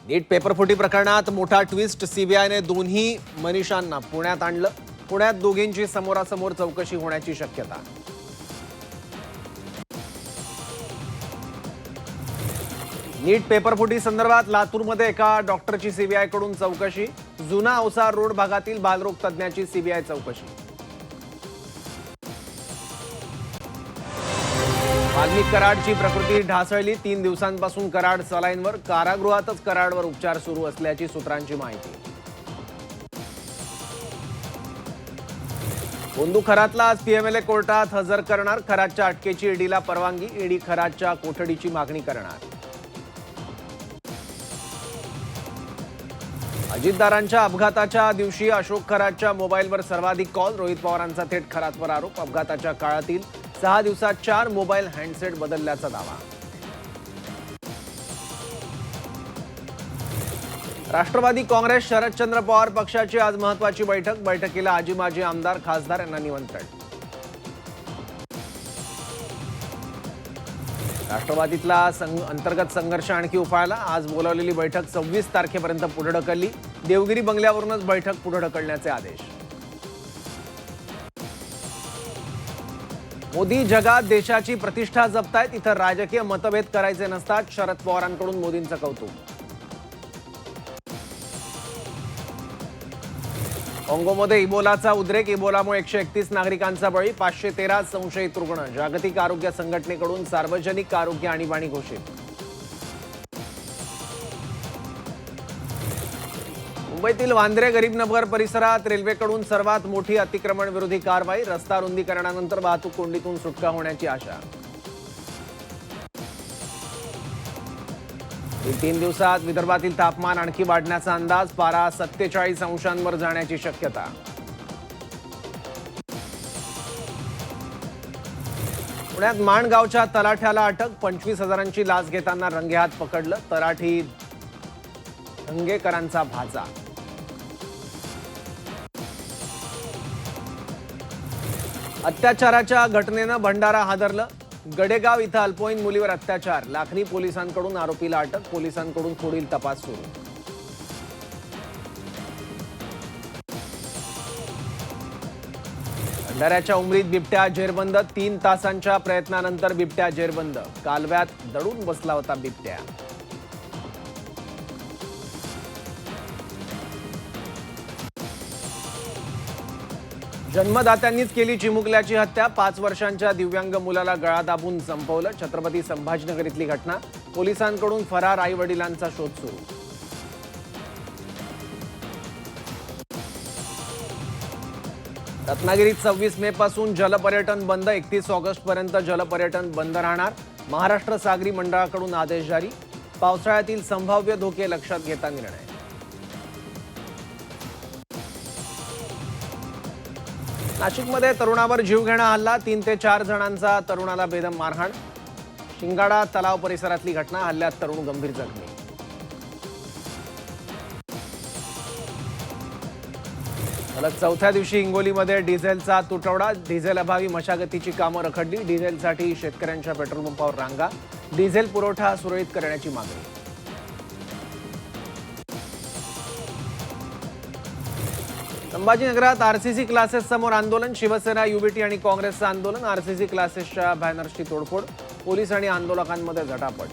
नीट पेपरफुटी प्रकरणात मोठा ट्विस्ट. सीबीआयने दोन्ही मनीषांना पुण्यात आणलं. पुण्यात दोघींची समोरासमोर चौकशी होण्याची शक्यता. नीट पेपरफुटी संदर्भात लातूरमध्ये एका डॉक्टरची सीबीआयकडून चौकशी. जुना औसा रोड भागातील बालरोग तज्ज्ञाची सीबीआय चौकशी. वाल्मिक कराडची प्रकृती ढासळली. 3 दिवसांपासून कराड सलाईनवर. कारागृहातच कराडवर उपचार सुरू असल्याची सूत्रांची माहिती. गोंदू खरातला आज पीएमएलए कोर्टात हजर करणार. खरातच्या अटकेची ईडीला परवानगी. ईडी खरातच्या कोठडीची मागणी करणार. अजितदारांच्या अपघाताच्या दिवशी अशोक खरातच्या मोबाईलवर सर्वाधिक कॉल. रोहित पवारांचा थेट खरातवर आरोप. अपघाताच्या काळातील 6 दिवसात 4 मोबाईल हँडसेट बदलल्याचा दावा. राष्ट्रवादी काँग्रेस शरदचंद्र पवार पक्षाची आज महत्त्वाची बैठक. बैठकीला आजी माजी आमदार खासदार यांना निमंत्रण. राष्ट्रवादीतला अंतर्गत संघर्ष आणखी उफाळला. आज बोलावलेली बैठक 26 तारखेपर्यंत पुढे ढकलली. देवगिरी बंगल्यावरूनच बैठक पुढे ढकलण्याचे आदेश. मोदी जगात देशाची प्रतिष्ठा जपतायत. इथं राजकीय मतभेद करायचे नसतात. शरद पवारांकडून मोदींचं कौतुक. काँगोमध्ये इबोलाचा उद्रेक. इबोलामुळे 131 नागरिकांचा बळी. 513 संशयित रुग्ण. जागतिक आरोग्य संघटनेकडून सार्वजनिक आरोग्य आणीबाणी घोषित. मुंबईतील वांद्रे गरीबनगर परिसरात रेल्वेकडून सर्वात मोठी अतिक्रमण विरोधी कारवाई. रस्ता रुंदीकरणानंतर वाहतूक कोंडीतून सुटका होण्याची आशा. 3 दिवसात विदर्भातील तापमान आणखी वाढण्याचा अंदाज. पारा 47 अंशांवर जाण्याची शक्यता. पुण्यात माणगावच्या तलाठ्याला अटक. 25,000ची लाच घेताना रंगेहात पकडलं. तलाठी धंगेकरांचा भाचा. अत्याचाराच्या घटनेनं भंडारा हादरलं. गडेगाव इथं अल्पवयीन मुलीवर अत्याचार. लाखनी पोलिसांकडून आरोपीला अटक. पोलिसांकडून पुढील तपास सुरू. भंडाऱ्याच्या उमरीत बिबट्या जेरबंद. 3 तासांच्या प्रयत्नानंतर बिबट्या जेरबंद. कालव्यात दडून बसला होता बिबट्या. जन्मदात्यांनीच केली चिमुकल्याची हत्या. 5 वर्षांच्या दिव्यांग मुलाला गळा दाबून संपवलं. छत्रपती संभाजीनगर इथली घटना. पोलिसांकडून फरार आई वडिलांचा शोध सुरू. रत्नागिरीत 26 मे पासून जलपर्यटन बंद. 31 ऑगस्ट पर्यंत जलपर्यटन बंद राहणार. महाराष्ट्र सागरी मंडळाकडून आदेश जारी. पावसाळ्यातील संभाव्य धोके लक्षात घेता निर्णय. नाशिकमध्ये तरुणावर जीवघेणा हल्ला. 3 ते 4 जणांचा तरुणाला बेदम मारहाण. शिंगाडा तलाव परिसरातली घटना. हल्ल्यात तरुण गंभीर जखमी. सलग 4थ्या दिवशी हिंगोलीमध्ये डिझेलचा तुटवडा. डिझेल अभावी मशागतीची कामं रखडली. डिझेलसाठी शेतकऱ्यांच्या पेट्रोल पंपावर रांगा. डिझेल पुरवठा सुरळीत करण्याची मागणी. संभाजीनगरात आरसीसी क्लासेस समोर आंदोलन. शिवसेना, युबीटी आणि काँग्रेसचं आंदोलन. आरसीसी क्लासेसच्या बॅनर्सची तोडफोड. पोलीस आणि आंदोलकांमध्ये झटापट.